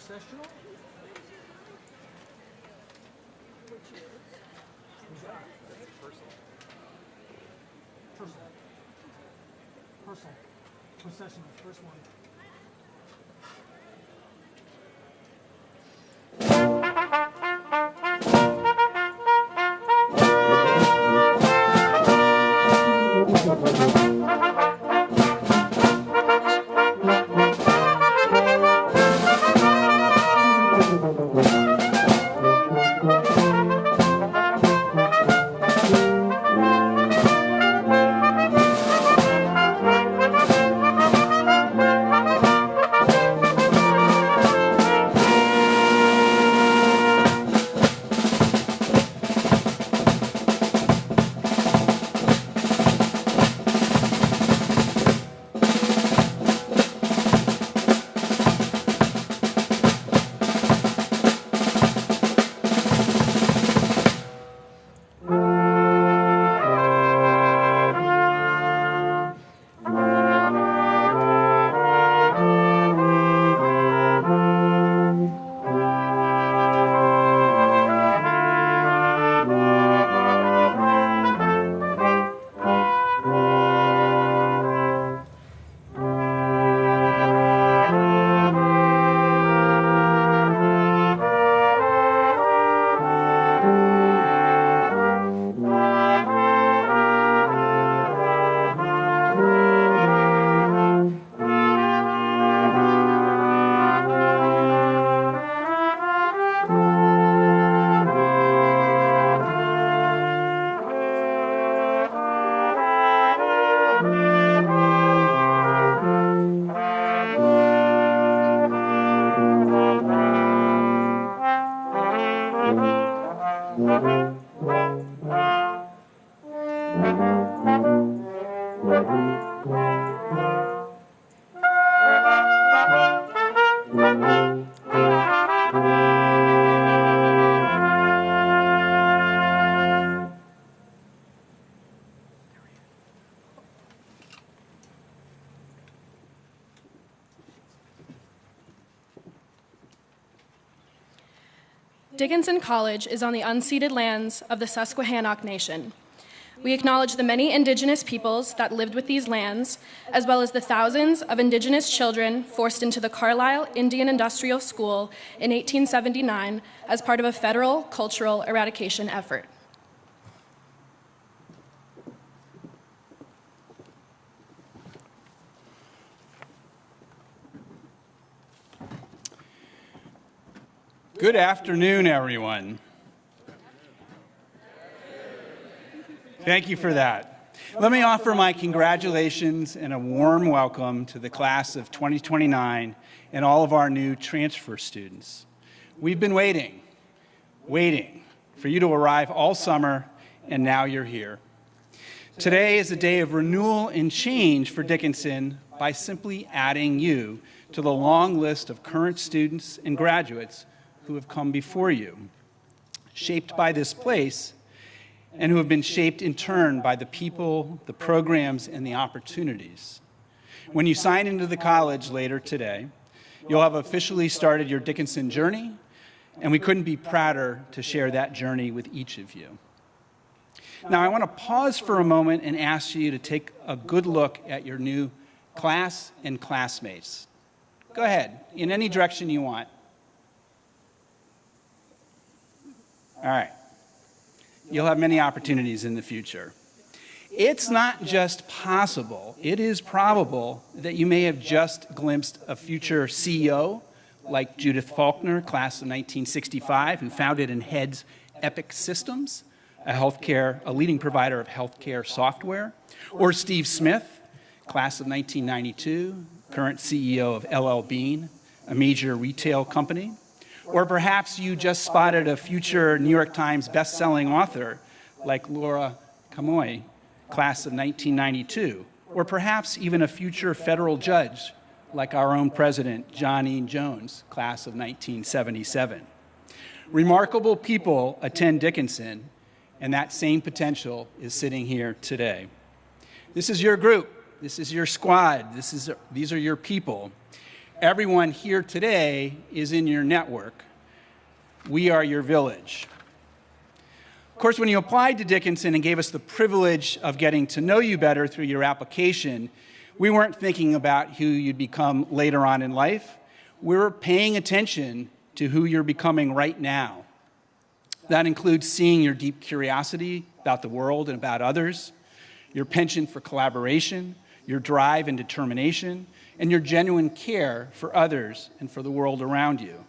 Processional? Personal. Processional, first one. Dickinson College is on the unceded lands of the Susquehannock Nation. We acknowledge the many indigenous peoples that lived with these lands, as well as the thousands of indigenous children forced into the Carlisle Indian Industrial School in 1879 as part of a federal cultural eradication effort. Good afternoon, everyone. Thank you for that. Let me offer my congratulations and a warm welcome to the class of 2029 and all of our new transfer students. We've been waiting for you to arrive all summer, and now you're here. Today is a day of renewal and change for Dickinson by simply adding you to the long list of current students and graduates who have come before you, shaped by this place, and who have been shaped in turn by the people, the programs, and the opportunities. When you sign into the college later today, you'll have officially started your Dickinson journey, and we couldn't be prouder to share that journey with each of you. Now, I want to pause for a moment and ask you to take a good look at your new class and classmates. Go ahead, in any direction you want. All right. You'll have many opportunities in the future. It's not just possible, it is probable that you may have just glimpsed a future CEO like Judith Faulkner, class of 1965, who founded and heads Epic Systems, a leading provider of healthcare software, or Steve Smith, class of 1992, current CEO of LL Bean, a major retail company. Or perhaps you just spotted a future New York Times best-selling author like Laura Camoy, class of 1992. Or perhaps even a future federal judge like our own president, John Ean Jones, class of 1977. Remarkable people attend Dickinson, and that same potential is sitting here today. This is your group. This is your squad. These are your people. Everyone here today is in your network. We are your village. Of course, when you applied to Dickinson and gave us the privilege of getting to know you better through your application, we weren't thinking about who you'd become later on in life. We were paying attention to who you're becoming right now. That includes seeing your deep curiosity about the world and about others, your penchant for collaboration, your drive and determination, and your genuine care for others and for the world around you.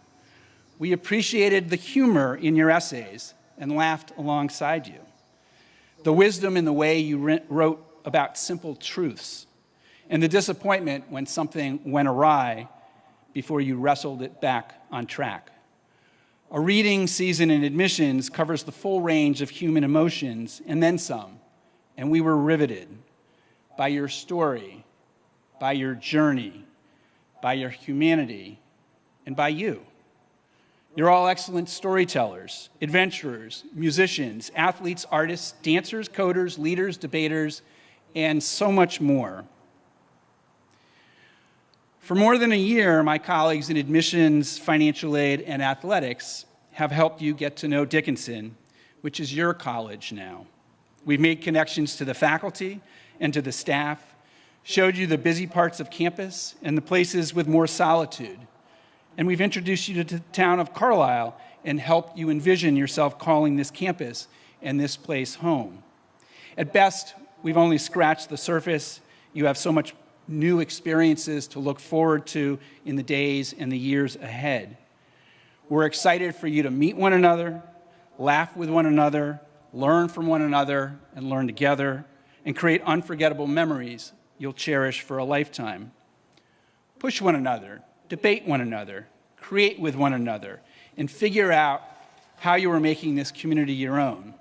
We appreciated the humor in your essays and laughed alongside you, the wisdom in the way you wrote about simple truths, and the disappointment when something went awry before you wrestled it back on track. A reading season in admissions covers the full range of human emotions and then some, and we were riveted by your story, by your journey, by your humanity, and by you. You're all excellent storytellers, adventurers, musicians, athletes, artists, dancers, coders, leaders, debaters, and so much more. For more than a year, my colleagues in admissions, financial aid, and athletics have helped you get to know Dickinson, which is your college now. We've made connections to the faculty and to the staff, showed you the busy parts of campus and the places with more solitude. And we've introduced you to the town of Carlisle and helped you envision yourself calling this campus and this place home. At best, we've only scratched the surface. You have so much new experiences to look forward to in the days and the years ahead. We're excited for you to meet one another, laugh with one another, learn from one another, and learn together, and create unforgettable memories you'll cherish for a lifetime. Push one another, debate one another, create with one another, and figure out how you are making this community your own.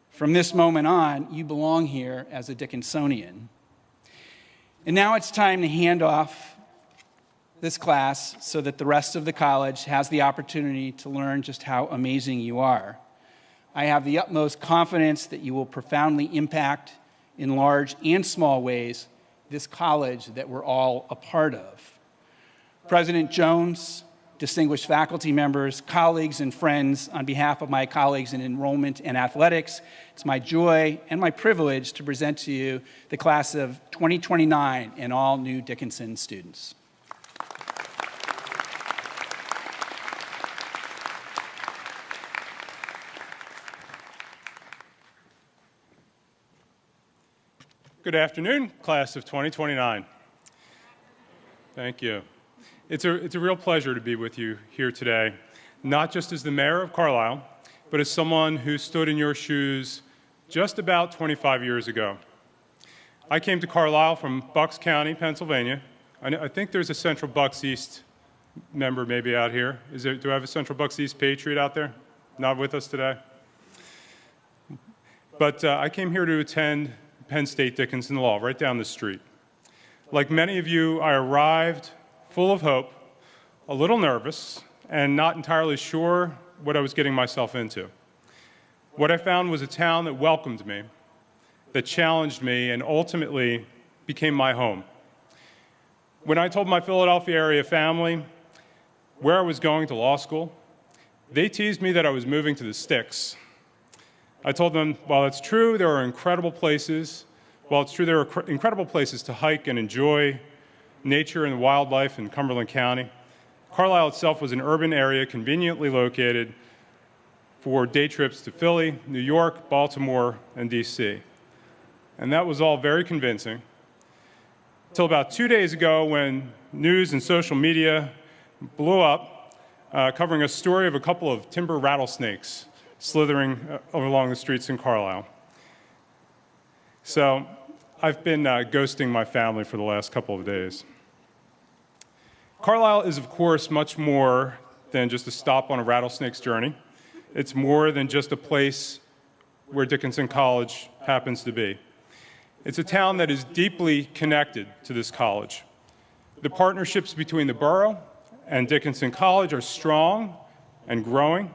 From this moment on, you belong here as a Dickinsonian. And now it's time to hand off this class so that the rest of the college has the opportunity to learn just how amazing you are. I have the utmost confidence that you will profoundly impact in large and small ways this college that we're all a part of. President Jones, distinguished faculty members, colleagues, and friends, on behalf of my colleagues in enrollment and athletics, it's my joy and my privilege to present to you the class of 2029 and all new Dickinson students. Good afternoon, class of 2029. Thank you. It's a real pleasure to be with you here today, not just as the mayor of Carlisle, but as someone who stood in your shoes just about 25 years ago. I came to Carlisle from Bucks County, Pennsylvania. I think there's a Central Bucks East member maybe out here. Do I have a Central Bucks East Patriot out there? Not with us today? But I came here to attend Penn State Dickinson Law, right down the street. Like many of you, I arrived full of hope, a little nervous, and not entirely sure what I was getting myself into. What I found was a town that welcomed me, that challenged me, and ultimately became my home. When I told my Philadelphia area family where I was going to law school, they teased me that I was moving to the sticks. I told them, while it's true there are incredible places to hike and enjoy nature and wildlife in Cumberland County, Carlisle itself was an urban area conveniently located for day trips to Philly, New York, Baltimore, and D.C. And that was all very convincing, until about 2 days ago when news and social media blew up, covering a story of a couple of timber rattlesnakes slithering along the streets in Carlisle. So I've been ghosting my family for the last couple of days. Carlisle is, of course, much more than just a stop on a rattlesnake's journey. It's more than just a place where Dickinson College happens to be. It's a town that is deeply connected to this college. The partnerships between the borough and Dickinson College are strong and growing,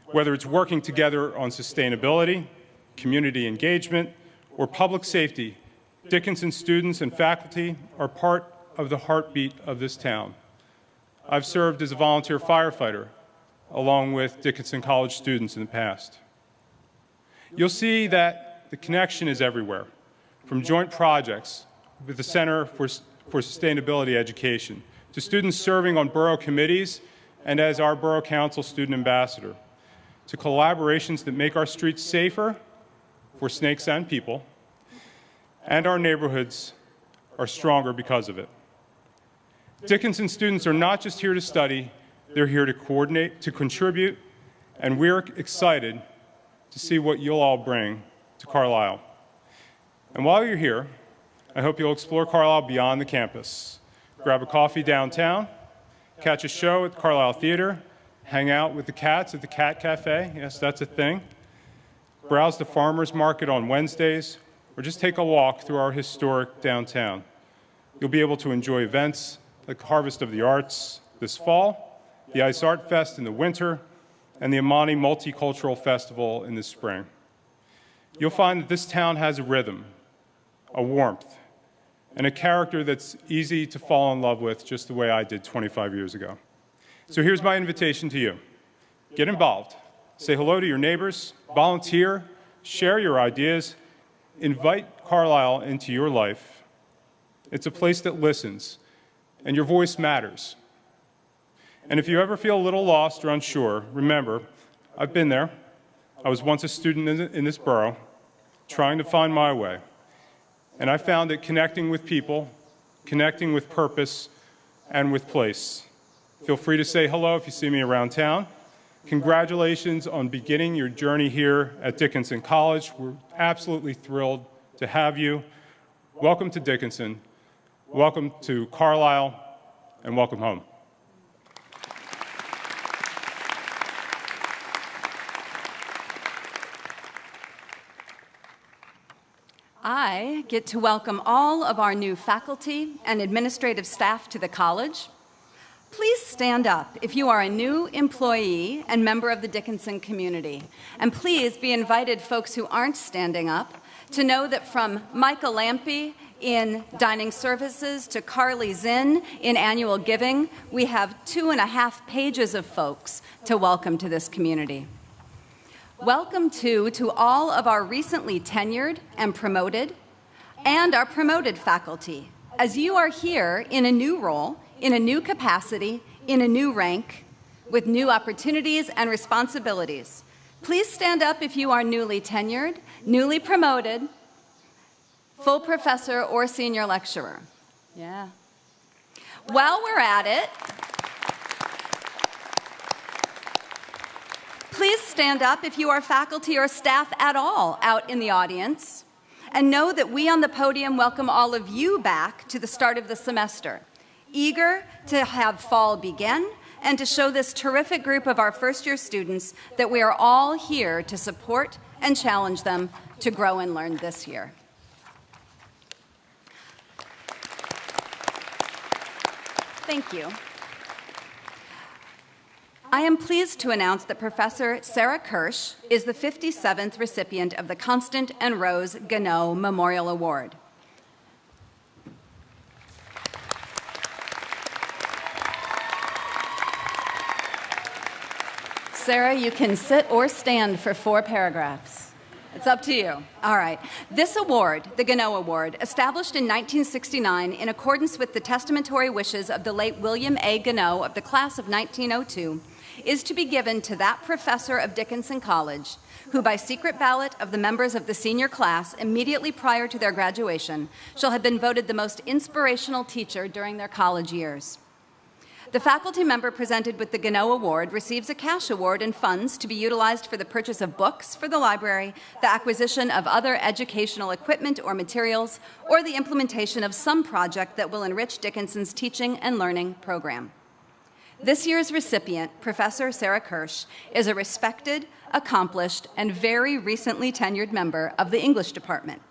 whether it's working together on sustainability, community engagement, or public safety. Dickinson students and faculty are part of the heartbeat of this town. I've served as a volunteer firefighter along with Dickinson College students in the past. You'll see that the connection is everywhere, from joint projects with the Center for Sustainability Education to students serving on borough committees and as our Borough Council student ambassador, to collaborations that make our streets safer for snakes and people, and our neighborhoods are stronger because of it. Dickinson students are not just here to study, they're here to coordinate, to contribute, and we're excited to see what you'll all bring to Carlisle. And while you're here, I hope you'll explore Carlisle beyond the campus. Grab a coffee downtown, catch a show at the Carlisle Theater, hang out with the cats at the Cat Cafe, yes, that's a thing, browse the farmers market on Wednesdays, or just take a walk through our historic downtown. You'll be able to enjoy events like Harvest of the Arts this fall, the Ice Art Fest in the winter, and the Amani Multicultural Festival in the spring. You'll find that this town has a rhythm, a warmth, and a character that's easy to fall in love with, just the way I did 25 years ago. So here's my invitation to you. Get involved. Say hello to your neighbors, volunteer, share your ideas, invite Carlisle into your life. It's a place that listens, and your voice matters. And if you ever feel a little lost or unsure, remember, I've been there. I was once a student in this borough, trying to find my way. And I found that connecting with people, connecting with purpose, and with place. Feel free to say hello if you see me around town. Congratulations on beginning your journey here at Dickinson College. We're absolutely thrilled to have you. Welcome to Dickinson. Welcome to Carlisle, and welcome home. I get to welcome all of our new faculty and administrative staff to the college. Please stand up if you are a new employee and member of the Dickinson community. And please be invited, folks who aren't standing up, to know that from Micah Lampy, in dining services to Carly Zinn in annual giving, we have 2.5 pages of folks to welcome to this community. Welcome to all of our recently tenured and our promoted faculty, as you are here in a new role, in a new capacity, in a new rank, with new opportunities and responsibilities. Please stand up if you are newly tenured, newly promoted, full professor, or senior lecturer. Yeah. While we're at it, please stand up if you are faculty or staff at all out in the audience, and know that we on the podium welcome all of you back to the start of the semester, eager to have fall begin and to show this terrific group of our first-year students that we are all here to support and challenge them to grow and learn this year. Thank you. I am pleased to announce that Professor Sarah Kirsch is the 57th recipient of the Constant and Rose Gannot Memorial Award. Sarah, you can sit or stand for 4 paragraphs. It's up to you. All right. This award, the Gannot Award, established in 1969 in accordance with the testamentary wishes of the late William A. Gannot of the class of 1902, is to be given to that professor of Dickinson College who, by secret ballot of the members of the senior class immediately prior to their graduation, shall have been voted the most inspirational teacher during their college years. The faculty member presented with the Gannot Award receives a cash award and funds to be utilized for the purchase of books for the library, the acquisition of other educational equipment or materials, or the implementation of some project that will enrich Dickinson's teaching and learning program. This year's recipient, Professor Sarah Kirsch, is a respected, accomplished, and very recently tenured member of the English department.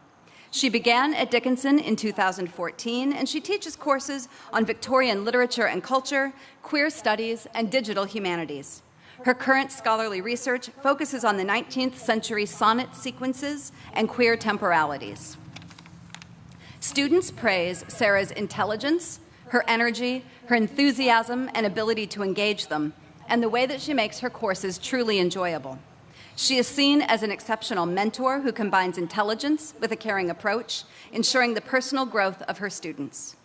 She began at Dickinson in 2014, and she teaches courses on Victorian literature and culture, queer studies, and digital humanities. Her current scholarly research focuses on the 19th century sonnet sequences and queer temporalities. Students praise Sarah's intelligence, her energy, her enthusiasm, and ability to engage them, and the way that she makes her courses truly enjoyable. She is seen as an exceptional mentor who combines intelligence with a caring approach, ensuring the personal growth of her students.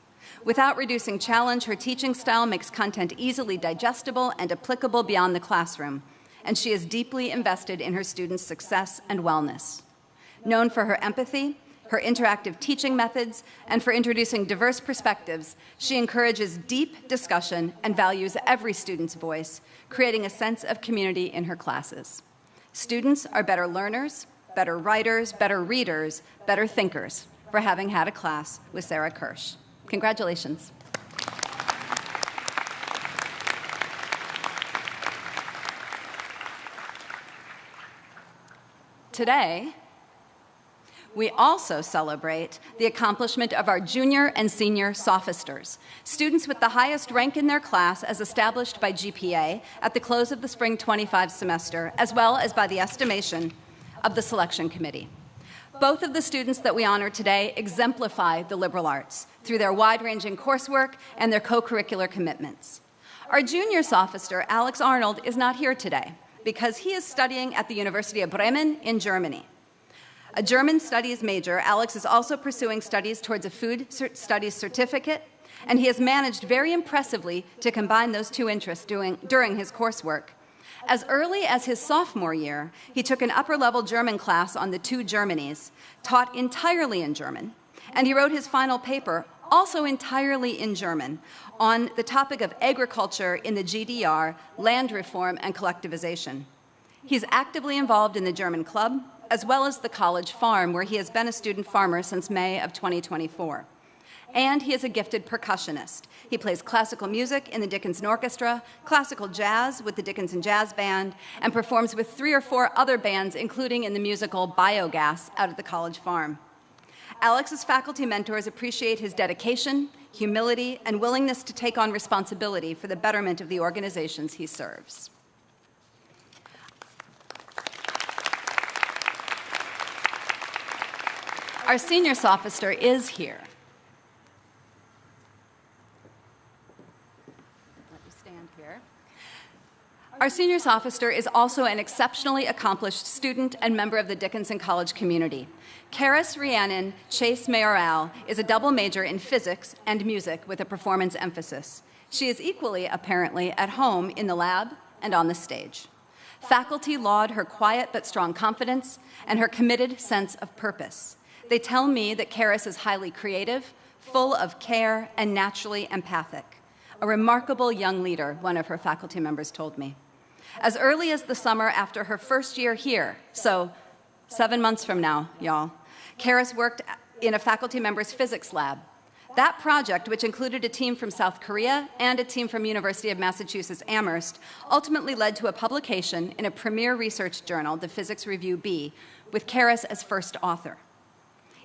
Without reducing challenge, her teaching style makes content easily digestible and applicable beyond the classroom, and she is deeply invested in her students' success and wellness. Known for her empathy, her interactive teaching methods, and for introducing diverse perspectives, she encourages deep discussion and values every student's voice, creating a sense of community in her classes. Students are better learners, better writers, better readers, better thinkers for having had a class with Sarah Kirsch. Congratulations. Today, we also celebrate the accomplishment of our junior and senior sophisters, students with the highest rank in their class as established by GPA at the close of the spring 25 semester, as well as by the estimation of the selection committee. Both of the students that we honor today exemplify the liberal arts through their wide-ranging coursework and their co-curricular commitments. Our junior sophister, Alex Arnold, is not here today because he is studying at the University of Bremen in Germany. A German studies major, Alex is also pursuing studies towards a food studies certificate, and he has managed very impressively to combine those two interests during his coursework. As early as his sophomore year, he took an upper-level German class on the two Germanies, taught entirely in German, and he wrote his final paper, also entirely in German, on the topic of agriculture in the GDR, land reform and collectivization. He's actively involved in the German club, as well as the college farm, where he has been a student farmer since May of 2024. And he is a gifted percussionist. He plays classical music in the Dickinson Orchestra, classical jazz with the Dickinson Jazz Band, and performs with 3 or 4 other bands, including in the musical Biogas out at the college farm. Alex's faculty mentors appreciate his dedication, humility, and willingness to take on responsibility for the betterment of the organizations he serves. Our senior sophister is here, here. Our seniors officer is also an exceptionally accomplished student and member of the Dickinson College community. Karis Rhiannon Chase Mayoral is a double major in physics and music with a performance emphasis. She is equally, apparently, at home in the lab and on the stage. Faculty laud her quiet but strong confidence and her committed sense of purpose. They tell me that Karis is highly creative, full of care, and naturally empathic. A remarkable young leader, one of her faculty members told me. As early as the summer after her first year here, so 7 months from now, y'all, Karis worked in a faculty member's physics lab. That project, which included a team from South Korea and a team from University of Massachusetts Amherst, ultimately led to a publication in a premier research journal, the Physics Review B, with Karis as first author.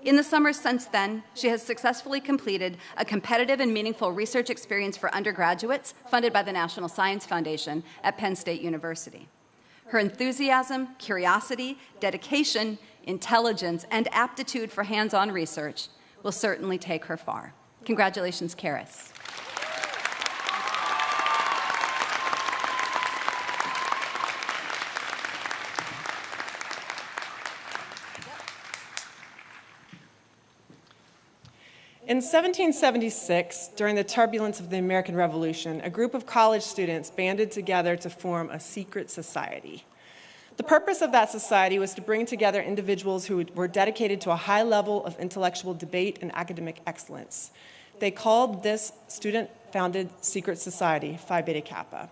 In the summers since then, she has successfully completed a competitive and meaningful research experience for undergraduates funded by the National Science Foundation at Penn State University. Her enthusiasm, curiosity, dedication, intelligence, and aptitude for hands-on research will certainly take her far. Congratulations, Karis. In 1776, during the turbulence of the American Revolution, a group of college students banded together to form a secret society. The purpose of that society was to bring together individuals who were dedicated to a high level of intellectual debate and academic excellence. They called this student-founded secret society Phi Beta Kappa.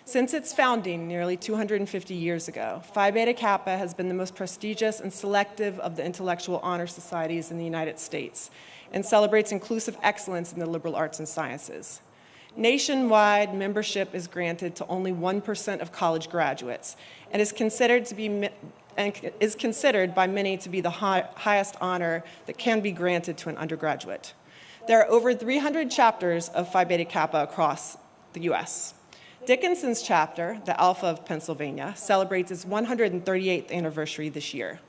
Since its founding nearly 250 years ago, Phi Beta Kappa has been the most prestigious and selective of the intellectual honor societies in the United States and celebrates inclusive excellence in the liberal arts and sciences. Nationwide, membership is granted to only 1% of college graduates and is considered by many to be the highest honor that can be granted to an undergraduate. There are over 300 chapters of Phi Beta Kappa across the US. Dickinson's chapter, the Alpha of Pennsylvania, celebrates its 138th anniversary this year.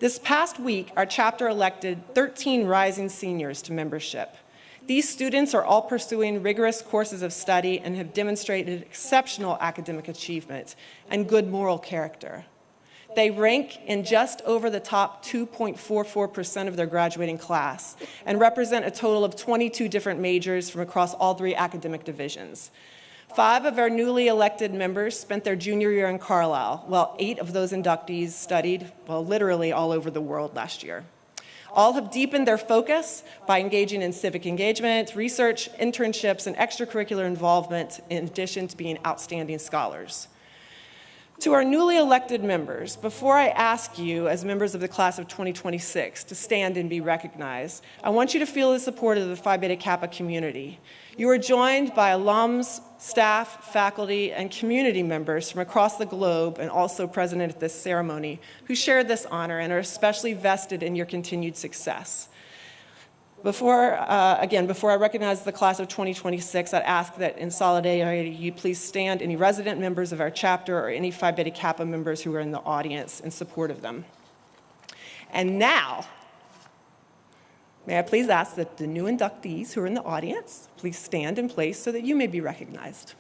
This past week, our chapter elected 13 rising seniors to membership. These students are all pursuing rigorous courses of study and have demonstrated exceptional academic achievement and good moral character. They rank in just over the top 2.44% of their graduating class and represent a total of 22 different majors from across all 3 academic divisions. 5 of our newly elected members spent their junior year in Carlisle, while 8 of those inductees studied, well, literally all over the world last year. All have deepened their focus by engaging in civic engagement, research, internships, and extracurricular involvement, in addition to being outstanding scholars. To our newly elected members, before I ask you, as members of the class of 2026, to stand and be recognized, I want you to feel the support of the Phi Beta Kappa community. You are joined by alums, staff, faculty, and community members from across the globe and also present at this ceremony who share this honor and are especially vested in your continued success. Before I recognize the class of 2026, I'd ask that in solidarity, you please stand any resident members of our chapter or any Phi Beta Kappa members who are in the audience in support of them. And now, may I please ask that the new inductees who are in the audience, please stand in place so that you may be recognized.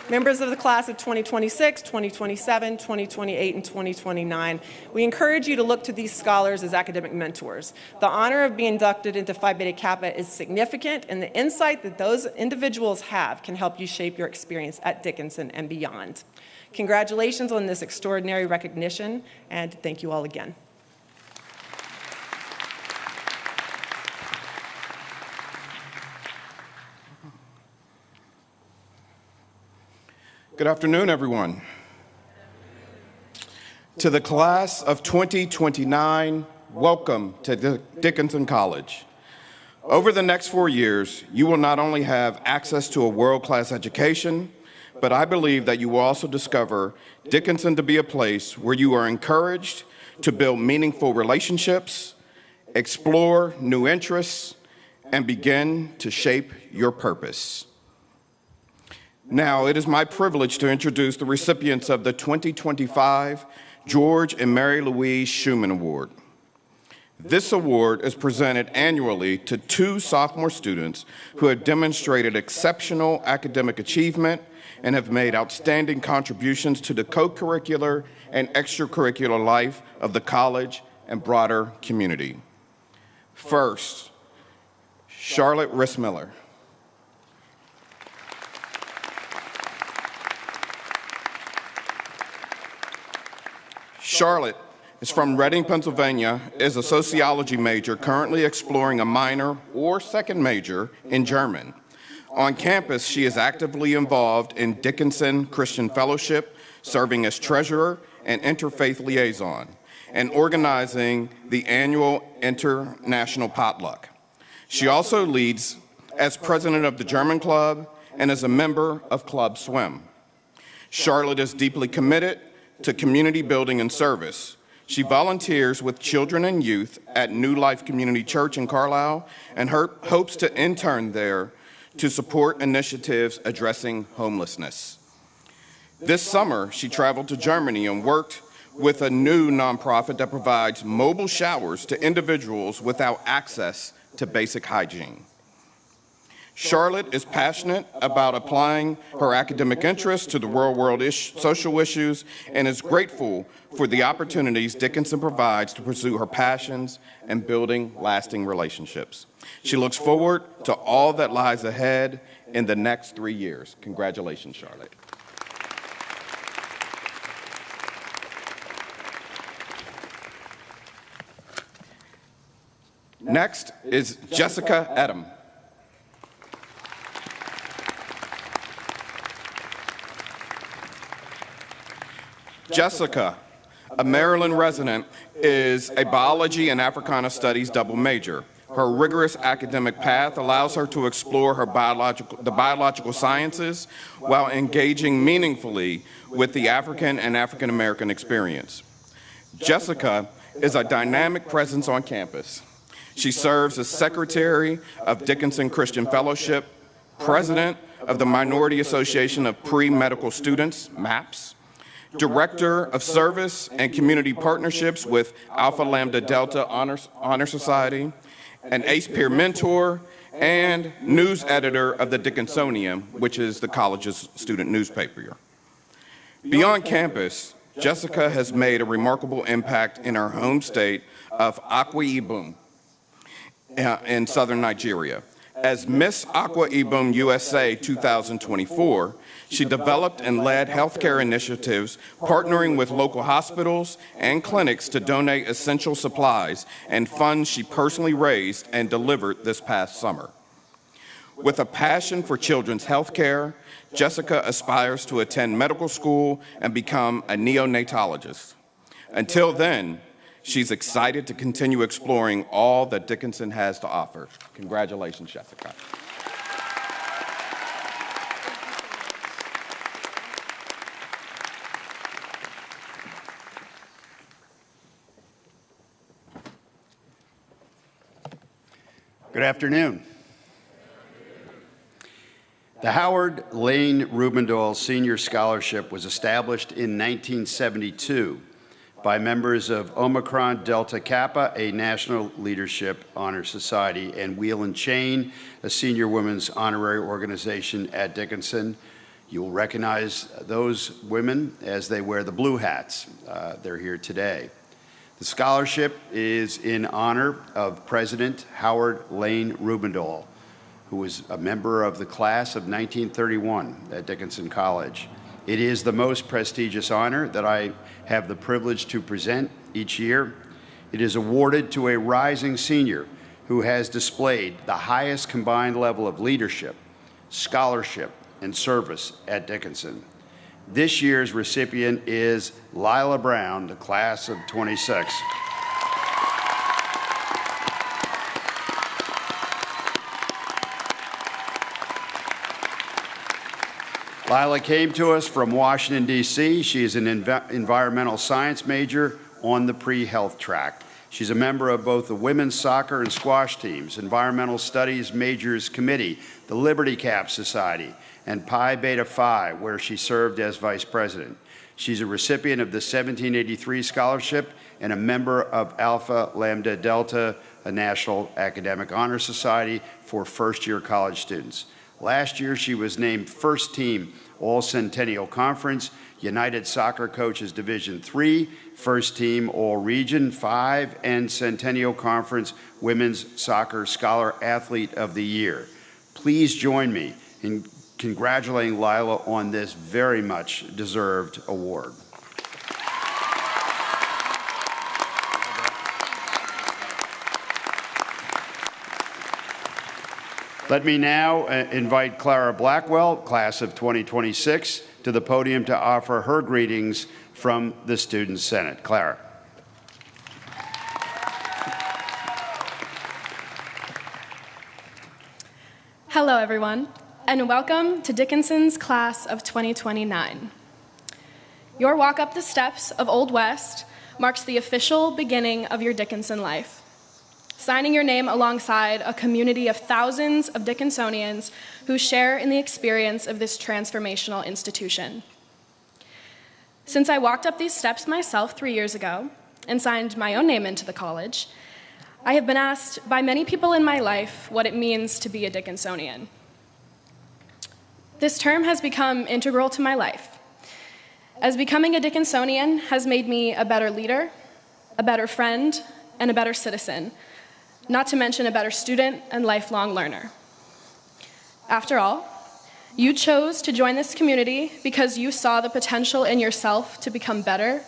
Members of the class of 2026, 2027, 2028, and 2029, we encourage you to look to these scholars as academic mentors. The honor of being inducted into Phi Beta Kappa is significant, and the insight that those individuals have can help you shape your experience at Dickinson and beyond. Congratulations on this extraordinary recognition, and thank you all again. Good afternoon, everyone. To the class of 2029, welcome to Dickinson College. Over the next 4 years, you will not only have access to a world-class education, but I believe that you will also discover Dickinson to be a place where you are encouraged to build meaningful relationships, explore new interests, and begin to shape your purpose. Now, it is my privilege to introduce the recipients of the 2025 George and Mary Louise Schumann Award. This award is presented annually to 2 sophomore students who have demonstrated exceptional academic achievement and have made outstanding contributions to the co-curricular and extracurricular life of the college and broader community. First, Charlotte Rissmiller. Charlotte is from Reading, Pennsylvania, is a sociology major currently exploring a minor or second major in German. On campus, she is actively involved in Dickinson Christian Fellowship, serving as treasurer and interfaith liaison, and organizing the annual international potluck. She also leads as president of the German Club and is a member of Club Swim. Charlotte is deeply committed to community building and service. She volunteers with children and youth at New Life Community Church in Carlisle and hopes to intern there to support initiatives addressing homelessness. This summer, she traveled to Germany and worked with a new nonprofit that provides mobile showers to individuals without access to basic hygiene. Charlotte is passionate about applying her academic interests to the real-world social issues and is grateful for the opportunities Dickinson provides to pursue her passions and building lasting relationships. She looks forward to all that lies ahead in the next 3 years. Congratulations, Charlotte. Next is Jessica Edom. Jessica, a Maryland resident, is a biology and Africana studies double major. Her rigorous academic path allows her to explore the biological sciences while engaging meaningfully with the African and African American experience. Jessica is a dynamic presence on campus. She serves as secretary of Dickinson Christian Fellowship, president of the Minority Association of Pre-Medical Students, MAPS, Director of Service and Community Partnerships with Alpha Lambda Delta Honor Society, an ACE peer mentor, and news editor of the Dickinsonian, which is the college's student newspaper. Beyond campus, Jessica has made a remarkable impact in her home state of Akwa Ibom in southern Nigeria. As Miss Akwa Ibom USA 2024, she developed and led healthcare initiatives, partnering with local hospitals and clinics to donate essential supplies and funds she personally raised and delivered this past summer. With a passion for children's healthcare, Jessica aspires to attend medical school and become a neonatologist. Until then, she's excited to continue exploring all that Dickinson has to offer. Congratulations, Jessica. Good afternoon. The Howard Lane Rubendahl Senior Scholarship was established in 1972 by members of Omicron Delta Kappa, a National Leadership Honor Society, and Wheel and Chain, a senior women's honorary organization at Dickinson. You will recognize those women as they wear the blue hats. They're here today. The scholarship is in honor of President Howard Lane Rubendahl, who was a member of the class of 1931 at Dickinson College. It is the most prestigious honor that I have the privilege to present each year. It is awarded to a rising senior who has displayed the highest combined level of leadership, scholarship, and service at Dickinson. This year's recipient is Lila Brown, the class of 26. Lila came to us from Washington, D.C. She is an environmental science major on the pre-health track. She's a member of both the women's soccer and squash teams, Environmental Studies Majors Committee, the Liberty Cap Society, and Phi Beta Phi, where she served as vice president. She's a recipient of the 1783 Scholarship and a member of Alpha Lambda Delta, a National Academic Honor Society for first-year college students. Last year, she was named First Team All-Centennial Conference, United Soccer Coaches Division III, First Team All-Region 5, and Centennial Conference Women's Soccer Scholar Athlete of the Year. Please join me in congratulating Lila on this very much deserved award. Let me now invite Clara Blackwell, class of 2026, to the podium to offer her greetings from the Student Senate. Clara. Hello, everyone, and welcome to Dickinson's class of 2029. Your walk up the steps of Old West marks the official beginning of your Dickinson life, signing your name alongside a community of thousands of Dickinsonians who share in the experience of this transformational institution. Since I walked up these steps myself 3 years ago and signed my own name into the college, I have been asked by many people in my life what it means to be a Dickinsonian. This term has become integral to my life, as becoming a Dickinsonian has made me a better leader, a better friend, and a better citizen, not to mention a better student and lifelong learner. After all, you chose to join this community because you saw the potential in yourself to become better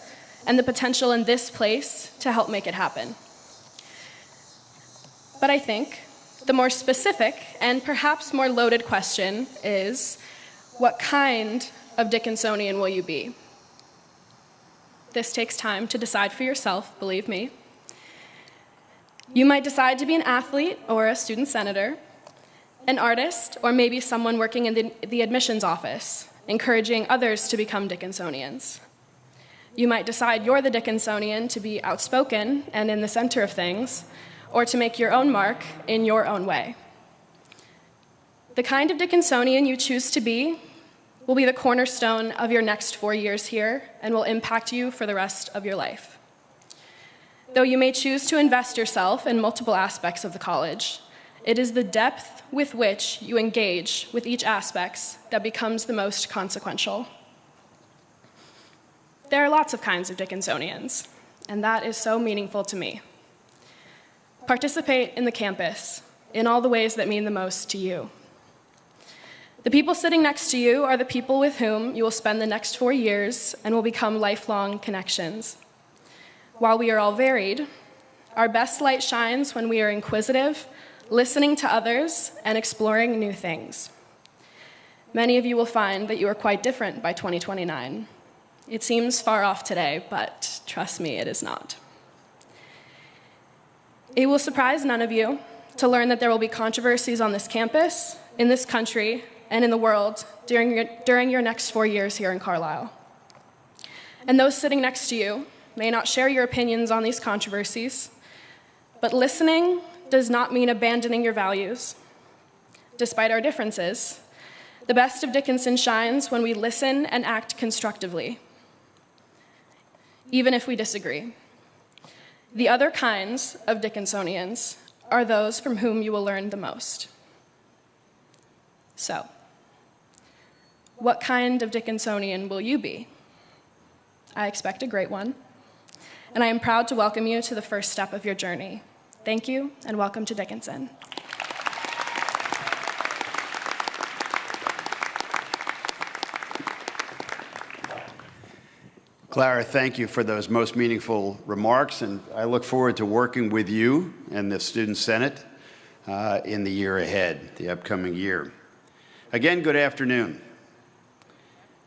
and the potential in this place to help make it happen. But I think the more specific and perhaps more loaded question is, what kind of Dickinsonian will you be? This takes time to decide for yourself, believe me. You might decide to be an athlete or a student senator, an artist, or maybe someone working in the admissions office, encouraging others to become Dickinsonians. You might decide you're the Dickinsonian to be outspoken and in the center of things, or to make your own mark in your own way. The kind of Dickinsonian you choose to be will be the cornerstone of your next 4 years here and will impact you for the rest of your life. Though you may choose to invest yourself in multiple aspects of the college, it is the depth with which you engage with each aspect that becomes the most consequential. There are lots of kinds of Dickinsonians, and that is so meaningful to me. Participate in the campus in all the ways that mean the most to you. The people sitting next to you are the people with whom you will spend the next 4 years and will become lifelong connections. While we are all varied, our best light shines when we are inquisitive, listening to others, and exploring new things. Many of you will find that you are quite different by 2029. It seems far off today, but trust me, it is not. It will surprise none of you to learn that there will be controversies on this campus, in this country, and in the world during your next 4 years here in Carlisle. And those sitting next to you may not share your opinions on these controversies, but listening does not mean abandoning your values. Despite our differences, the best of Dickinson shines when we listen and act constructively, even if we disagree. The other kinds of Dickinsonians are those from whom you will learn the most. So, what kind of Dickinsonian will you be? I expect a great one, and I am proud to welcome you to the first step of your journey. Thank you, and welcome to Dickinson. Clara, thank you for those most meaningful remarks, and I look forward to working with you and the Student Senate in the year ahead, the upcoming year. Again, good afternoon.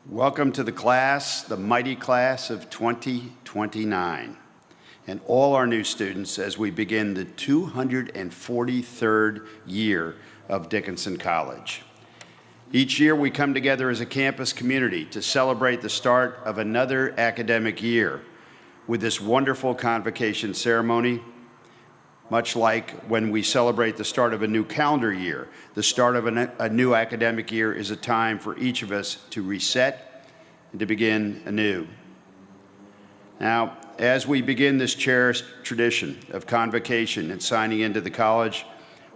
Welcome to the class, the mighty class of 2029, and all our new students as we begin the 243rd year of Dickinson College. Each year we come together as a campus community to celebrate the start of another academic year, with this wonderful convocation ceremony. Much like when we celebrate the start of a new calendar year, the start of a new academic year is a time for each of us to reset and to begin anew. Now, as we begin this cherished tradition of convocation and signing into the college,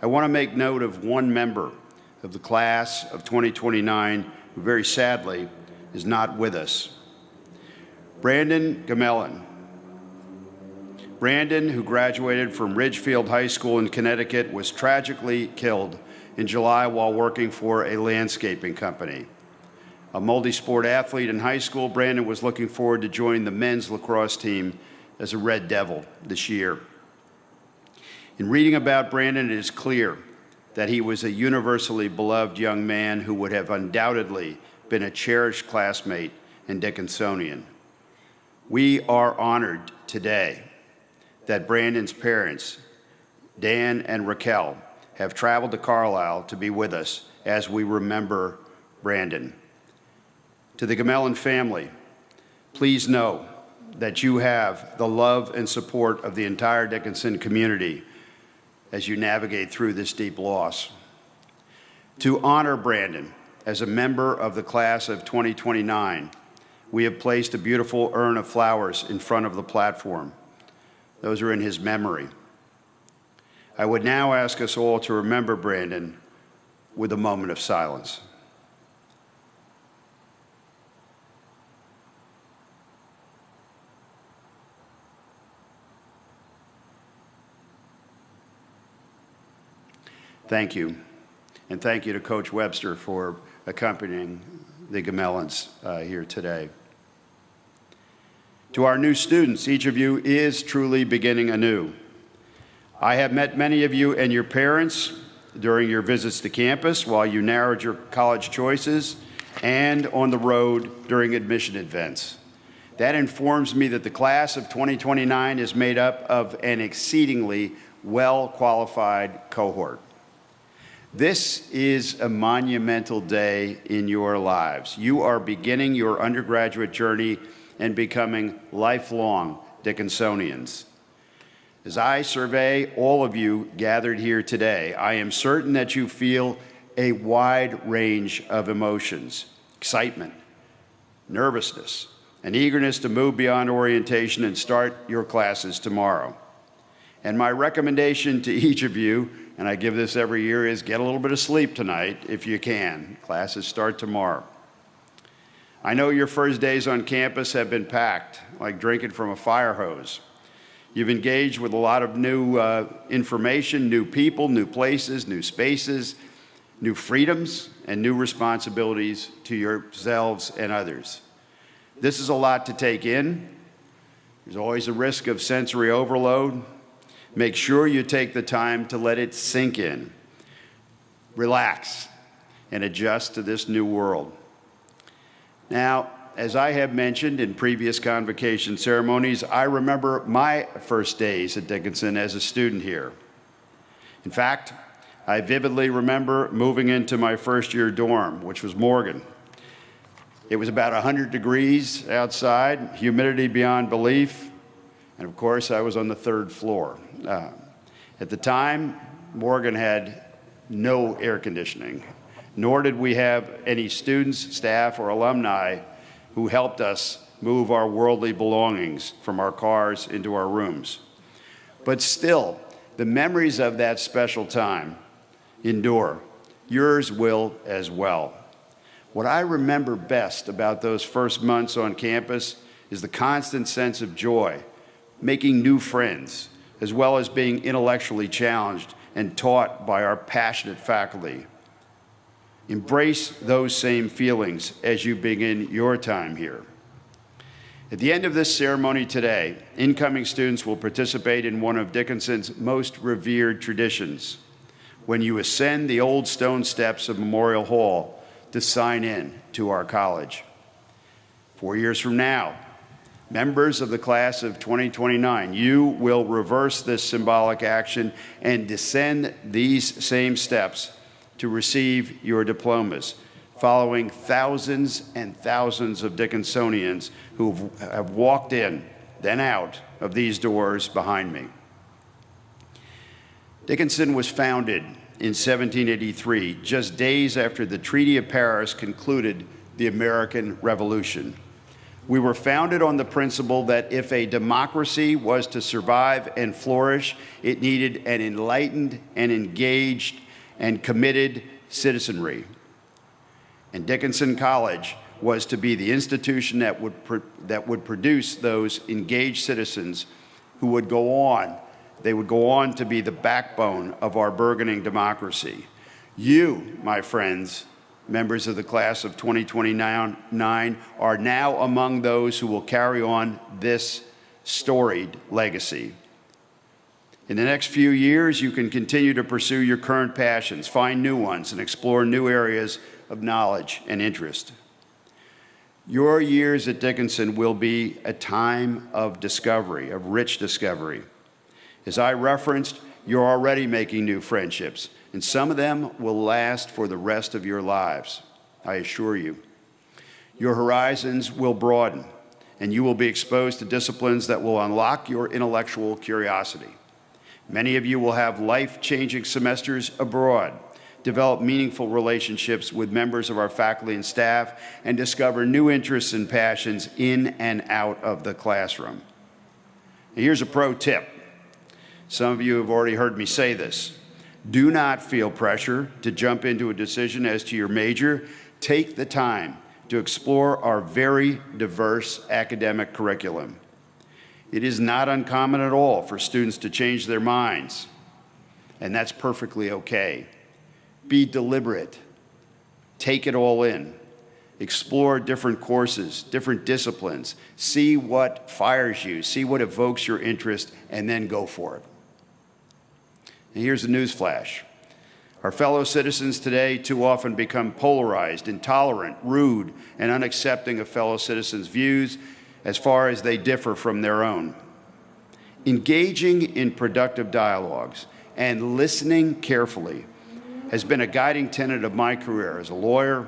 I want to make note of one member of the class of 2029 who very sadly is not with us. Brandon Gamelin. Brandon, who graduated from Ridgefield High School in Connecticut, was tragically killed in July while working for a landscaping company. A multi-sport athlete in high school, Brandon was looking forward to joining the men's lacrosse team as a Red Devil this year. In reading about Brandon, it is clear that he was a universally beloved young man who would have undoubtedly been a cherished classmate and Dickinsonian. We are honored today that Brandon's parents, Dan and Raquel, have traveled to Carlisle to be with us as we remember Brandon. To the Gamelin family, please know that you have the love and support of the entire Dickinson community as you navigate through this deep loss. To honor Brandon as a member of the class of 2029, we have placed a beautiful urn of flowers in front of the platform. Those are in his memory. I would now ask us all to remember Brandon with a moment of silence. Thank you. And thank you to Coach Webster for accompanying the Gamelins here today. To our new students, each of you is truly beginning anew. I have met many of you and your parents during your visits to campus while you narrowed your college choices and on the road during admission events. That informs me that the class of 2029 is made up of an exceedingly well-qualified cohort. This is a monumental day in your lives. You are beginning your undergraduate journey and becoming lifelong Dickinsonians. As I survey all of you gathered here today, I am certain that you feel a wide range of emotions: excitement, nervousness, an eagerness to move beyond orientation and start your classes tomorrow. And my recommendation to each of you, and I give this every year, is get a little bit of sleep tonight if you can. Classes start tomorrow. I know your first days on campus have been packed, like drinking from a fire hose. You've engaged with a lot of new information, new people, new places, new spaces, new freedoms, and new responsibilities to yourselves and others. This is a lot to take in. There's always a risk of sensory overload. Make sure you take the time to let it sink in. Relax and adjust to this new world. Now, as I have mentioned in previous convocation ceremonies, I remember my first days at Dickinson as a student here. In fact, I vividly remember moving into my first year dorm, which was Morgan. It was about 100 degrees outside, humidity beyond belief, and of course I was on the 3rd floor. At the time, Morgan had no air conditioning, nor did we have any students, staff, or alumni who helped us move our worldly belongings from our cars into our rooms. But still, the memories of that special time endure. Yours will as well. What I remember best about those first months on campus is the constant sense of joy, making new friends, as well as being intellectually challenged and taught by our passionate faculty. Embrace those same feelings as you begin your time here. At the end of this ceremony today, incoming students will participate in one of Dickinson's most revered traditions, when you ascend the old stone steps of Memorial Hall to sign in to our college. 4 years from now, members of the class of 2029, you will reverse this symbolic action and descend these same steps to receive your diplomas, following thousands and thousands of Dickinsonians who have walked in then out of these doors behind me. Dickinson was founded in 1783, just days after the Treaty of Paris concluded the American Revolution. We were founded on the principle that if a democracy was to survive and flourish, it needed an enlightened and engaged and committed citizenry. And Dickinson College was to be the institution that would produce those engaged citizens who would go on. They would go on to be the backbone of our burgeoning democracy. You, my friends, members of the class of 2029, are now among those who will carry on this storied legacy. In the next few years, you can continue to pursue your current passions, find new ones, and explore new areas of knowledge and interest. Your years at Dickinson will be a time of discovery, of rich discovery. As I referenced, you're already making new friendships, and some of them will last for the rest of your lives, I assure you. Your horizons will broaden, and you will be exposed to disciplines that will unlock your intellectual curiosity. Many of you will have life-changing semesters abroad, develop meaningful relationships with members of our faculty and staff, and discover new interests and passions in and out of the classroom. Now, here's a pro tip. Some of you have already heard me say this. Do not feel pressure to jump into a decision as to your major. Take the time to explore our very diverse academic curriculum. It is not uncommon at all for students to change their minds, and that's perfectly okay. Be deliberate. Take it all in. Explore different courses, different disciplines. See what fires you, see what evokes your interest, and then go for it. And here's a news flash. Our fellow citizens today too often become polarized, intolerant, rude, and unaccepting of fellow citizens' views as far as they differ from their own. Engaging in productive dialogues and listening carefully has been a guiding tenet of my career as a lawyer,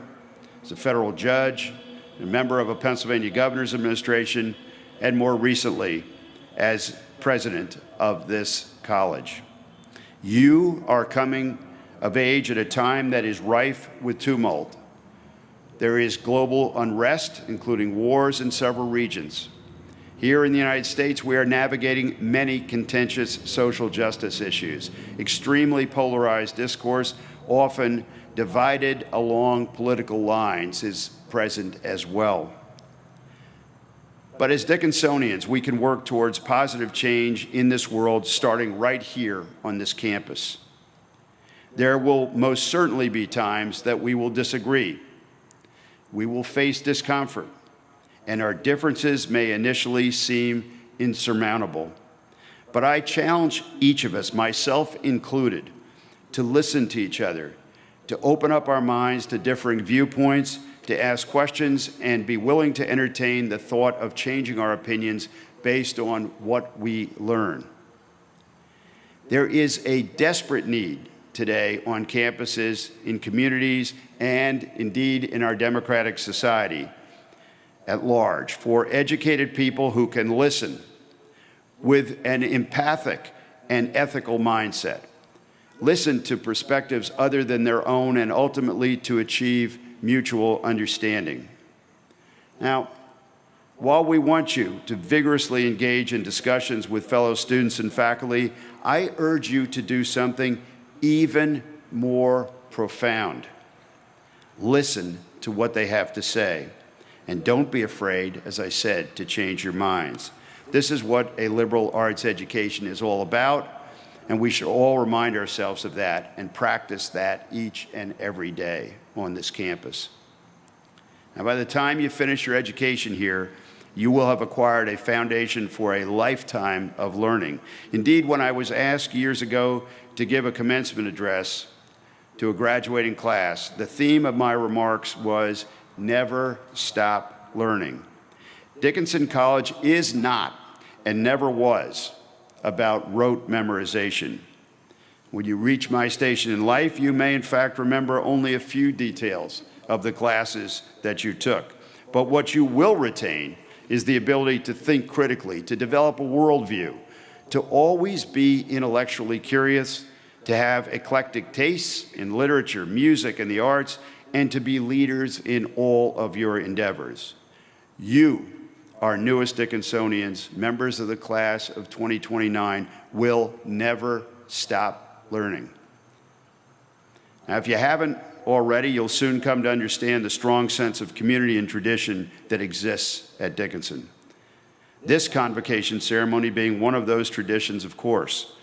as a federal judge, a member of a Pennsylvania governor's administration, and more recently, as president of this college. You are coming of age at a time that is rife with tumult. There is global unrest, including wars in several regions. Here in the United States, we are navigating many contentious social justice issues. Extremely polarized discourse, often divided along political lines, is present as well. But as Dickinsonians, we can work towards positive change in this world, starting right here on this campus. There will most certainly be times that we will disagree. We will face discomfort, and our differences may initially seem insurmountable. But I challenge each of us, myself included, to listen to each other, to open up our minds to differing viewpoints, to ask questions, and be willing to entertain the thought of changing our opinions based on what we learn. There is a desperate need today on campuses, in communities, and indeed in our democratic society at large for educated people who can listen with an empathic and ethical mindset, listen to perspectives other than their own, and ultimately to achieve mutual understanding. Now, while we want you to vigorously engage in discussions with fellow students and faculty, I urge you to do something even more profound. Listen to what they have to say, and don't be afraid, as I said, to change your minds. This is what a liberal arts education is all about, and we should all remind ourselves of that and practice that each and every day on this campus. Now, by the time you finish your education here, you will have acquired a foundation for a lifetime of learning. Indeed, when I was asked years ago to give a commencement address to a graduating class, the theme of my remarks was never stop learning. Dickinson College is not and never was about rote memorization. When you reach my station in life, you may in fact remember only a few details of the classes that you took. But what you will retain is the ability to think critically, to develop a worldview, to always be intellectually curious, to have eclectic tastes in literature, music, and the arts, and to be leaders in all of your endeavors. You, our newest Dickinsonians, members of the class of 2029, will never stop learning. Now, if you haven't already, you'll soon come to understand the strong sense of community and tradition that exists at Dickinson. This convocation ceremony being one of those traditions, of course.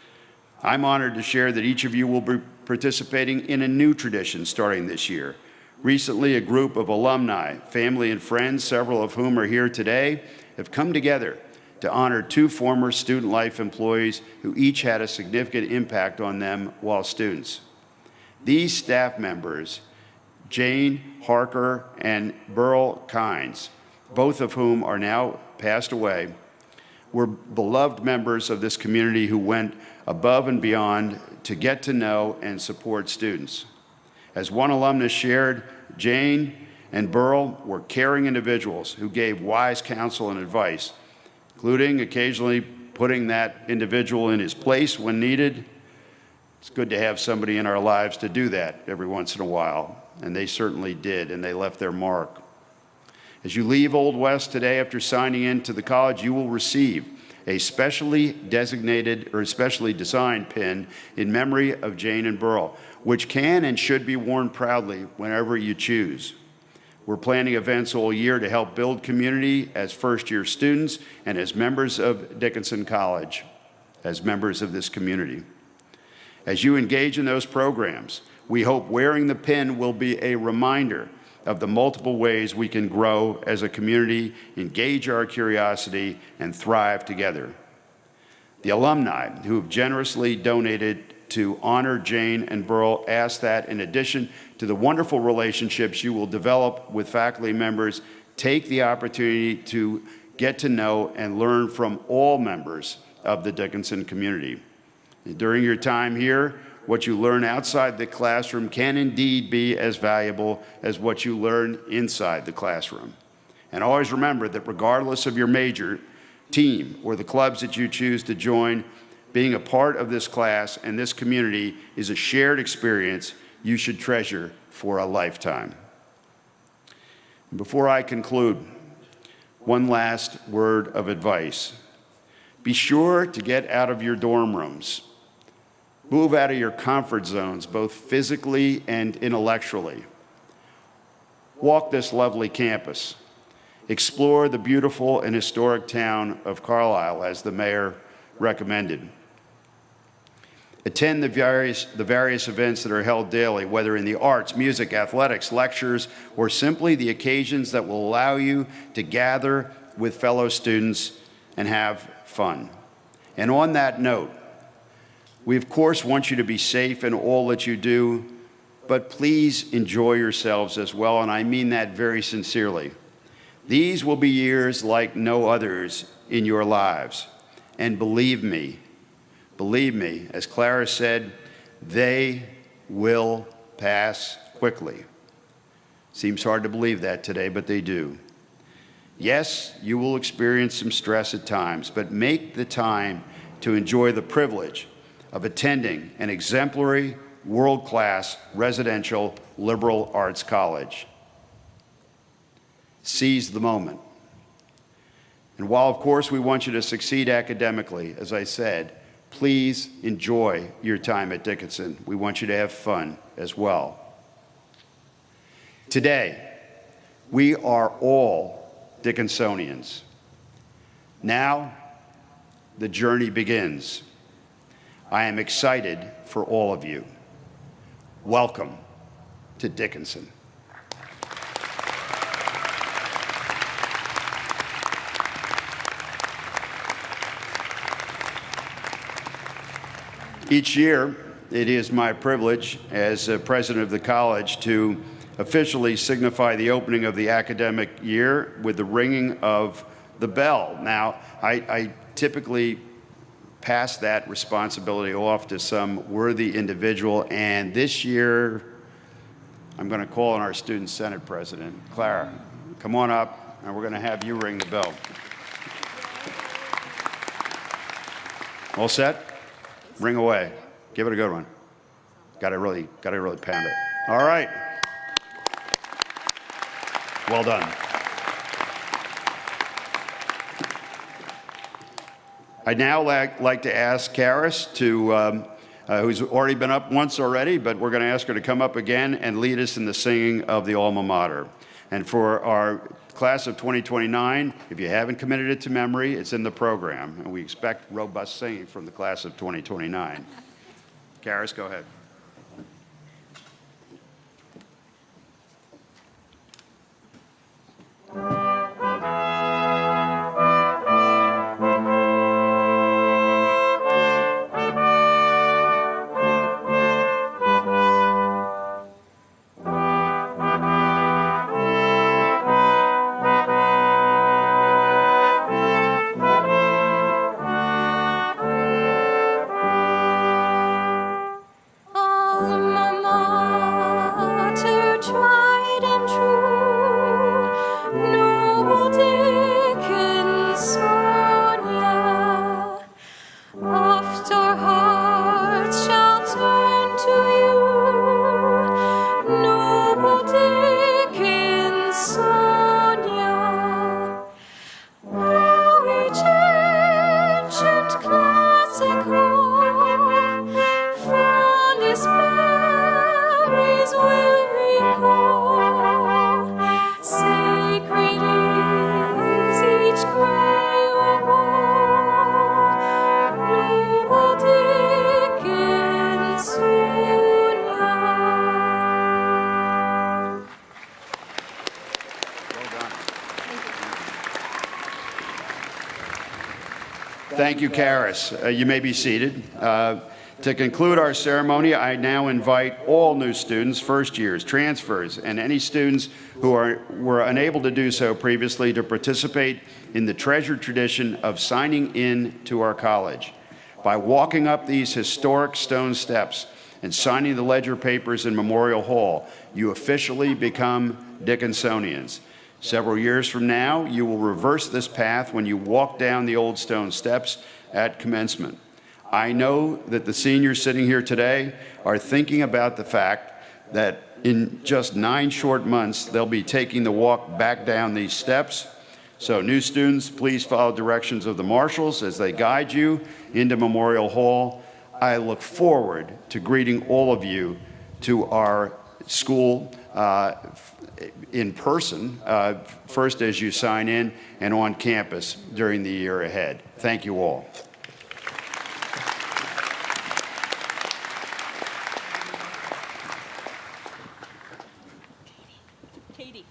I'm honored to share that each of you will be participating in a new tradition starting this year. Recently, a group of alumni, family, and friends, several of whom are here today, have come together to honor two former student life employees who each had a significant impact on them while students. These staff members, Jane Harker and Burl Kynes, both of whom are now passed away, were beloved members of this community who went above and beyond to get to know and support students. As one alumnus shared, Jane and Burl were caring individuals who gave wise counsel and advice, including occasionally putting that individual in his place when needed. It's good to have somebody in our lives to do that every once in a while, and they certainly did, and they left their mark. As you leave Old West today after signing in to the college, you will receive a specially designated or specially designed pin in memory of Jane and Burl, which can and should be worn proudly whenever you choose. We're planning events all year to help build community as first-year students and as members of Dickinson College, as members of this community. As you engage in those programs, we hope wearing the pin will be a reminder of the multiple ways we can grow as a community, engage our curiosity, and thrive together. The alumni who have generously donated to honor Jane and Burl ask that, in addition to the wonderful relationships you will develop with faculty members, take the opportunity to get to know and learn from all members of the Dickinson community. And during your time here, what you learn outside the classroom can indeed be as valuable as what you learn inside the classroom. And always remember that regardless of your major, team, or the clubs that you choose to join, being a part of this class and this community is a shared experience you should treasure for a lifetime. And before I conclude, one last word of advice. Be sure to get out of your dorm rooms. Move out of your comfort zones, both physically and intellectually. Walk this lovely campus. Explore the beautiful and historic town of Carlisle, as the mayor recommended. Attend the various events that are held daily, whether in the arts, music, athletics, lectures, or simply the occasions that will allow you to gather with fellow students and have fun. And on that note, we, of course, want you to be safe in all that you do, but please enjoy yourselves as well, and I mean that very sincerely. These will be years like no others in your lives. And believe me, as Clara said, they will pass quickly. Seems hard to believe that today, but they do. Yes, you will experience some stress at times, but make the time to enjoy the privilege of attending an exemplary, world-class, residential liberal arts college. Seize the moment. And while, of course, we want you to succeed academically, as I said, please enjoy your time at Dickinson. We want you to have fun as well. Today, we are all Dickinsonians. Now, the journey begins. I am excited for all of you. Welcome to Dickinson. Each year, it is my privilege as president of the college to officially signify the opening of the academic year with the ringing of the bell. Now, I typically pass that responsibility off to some worthy individual, and this year, I'm going to call on our Student Senate President. Clara, come on up. and we're going to have you ring the bell. All set? Ring away. Give it a good one. Got to really pound it. All right. Well done. I'd now like to ask Karis to, who's already been up once already, but we're going to ask her to come up again and lead us in the singing of the Alma Mater. And for our class of 2029, if you haven't committed it to memory, it's in the program. And we expect robust singing from the class of 2029. Karis, go ahead. Thank you, Karis. You may be seated. To conclude our ceremony, I now invite all new students, first years, transfers, and any students who were unable to do so previously to participate in the treasured tradition of signing in to our college. By walking up these historic stone steps and signing the ledger papers in Memorial Hall, you officially become Dickinsonians. Several years from now, you will reverse this path when you walk down the old stone steps at commencement. I know that the seniors sitting here today are thinking about the fact that in just 9 short months, they'll be taking the walk back down these steps. So new students, please follow directions of the marshals as they guide you into Memorial Hall. I look forward to greeting all of you to our school in person, first as you sign in and on campus during the year ahead. Thank you all. Katie.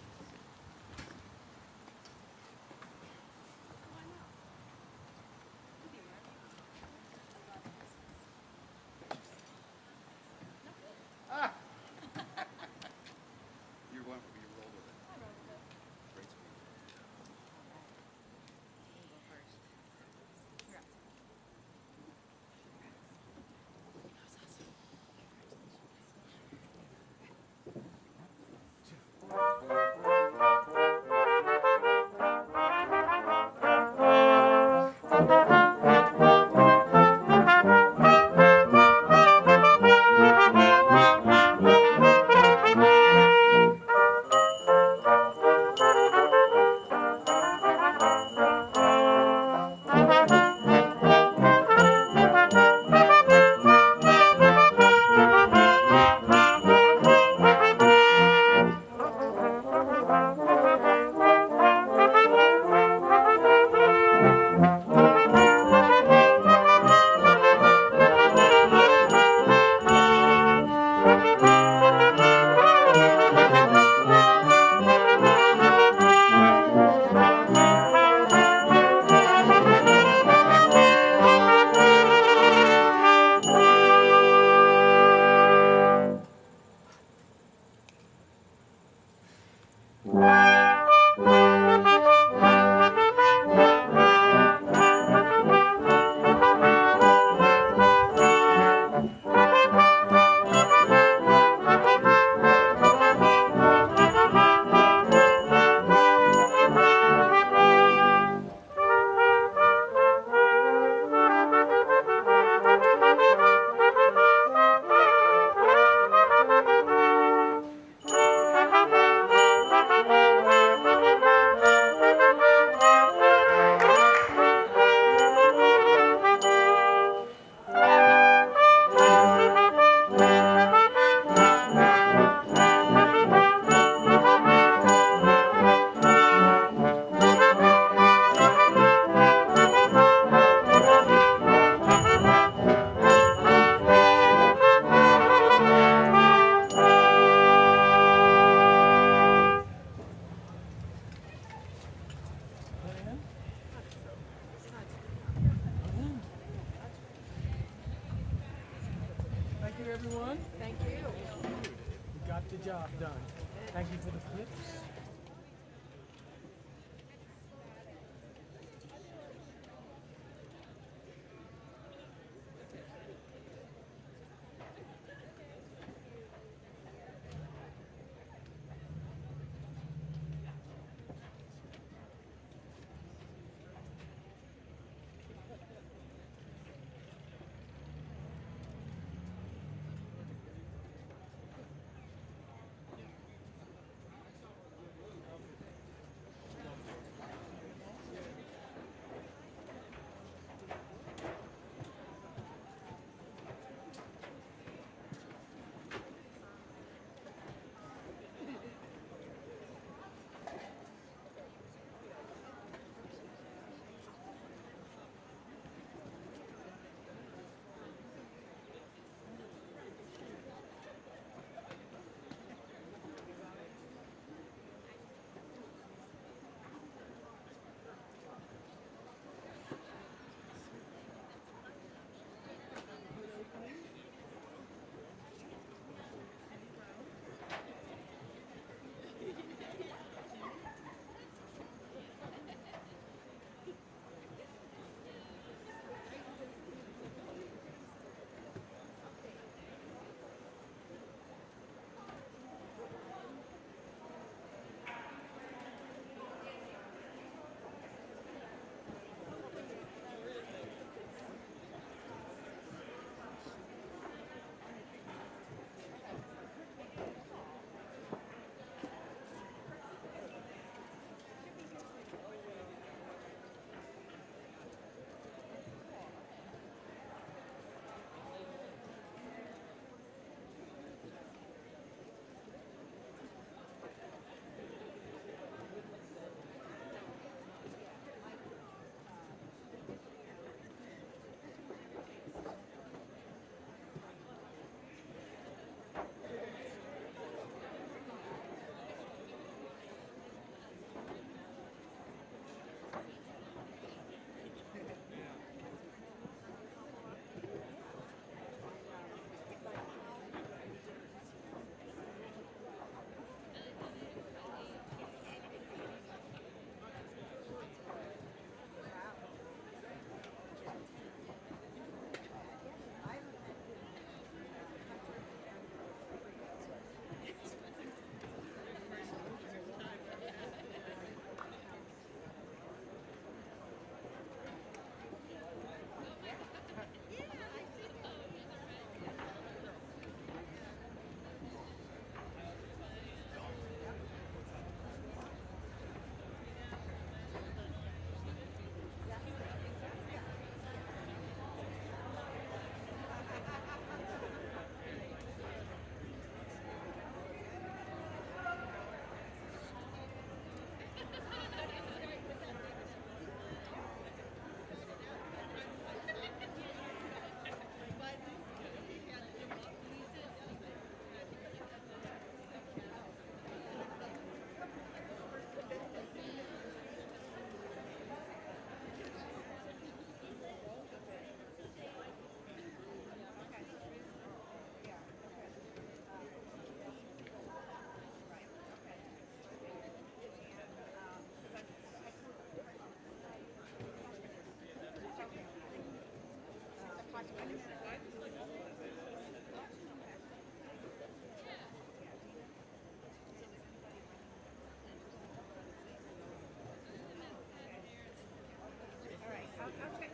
everyone. Thank you. We got the job done. Thank you for the clips. All right.